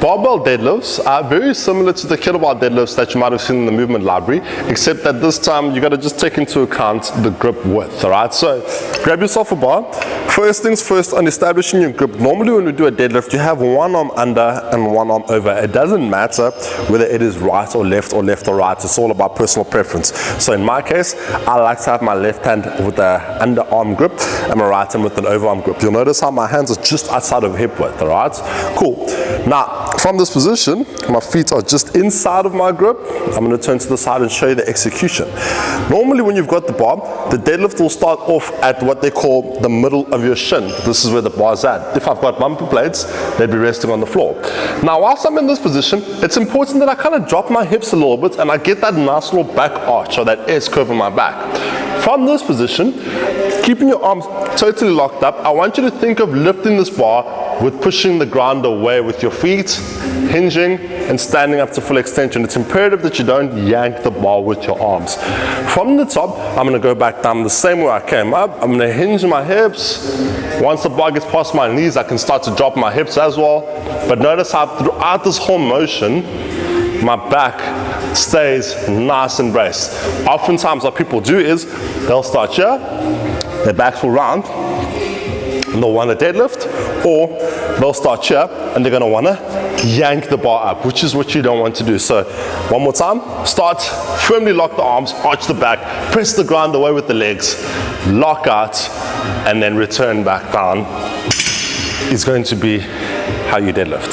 Barbell deadlifts are very similar to the kettlebell deadlifts that you might have seen in the movement library, except that this time you got to just take into account the grip width, alright? So grab yourself a bar. First things first, on establishing your grip, normally when we do a deadlift, you have one arm under and one arm over. It doesn't matter whether it is right or left or right. It's all about personal preference. So in my case, I like to have my left hand with the underarm grip and my right hand with an overarm grip. You'll notice how my hands are just outside of hip width, alright? Cool. Now, from this position, my feet are just inside of my grip. I'm going to turn to the side and show you the execution. Normally when you've got the bar, the deadlift will start off at what they call the middle of your shin. This is where the bar's at. If I've got bumper plates, they'd be resting on the floor. Now, whilst I'm in this position, it's important that I kind of drop my hips a little bit and I get that nice little back arch or that S curve in my back. From this position, keeping your arms totally locked up, I want you to think of lifting this bar with pushing the ground away with your feet, hinging and standing up to full extension. It's imperative that you don't yank the bar with your arms. From the top, I'm going to go back down the same way I came up. I'm going to hinge my hips. Once the bar gets past my knees, I can start to drop my hips as well. But notice how throughout this whole motion, my back stays nice and braced. Oftentimes what people do is they'll start here, their backs will round, and they'll want a deadlift, or they'll start here and they're going to want to yank the bar up, which is what you don't want to do. So one more time, start, firmly lock the arms, arch the back, press the ground away with the legs, lock out, and then return back down is going to be how you deadlift.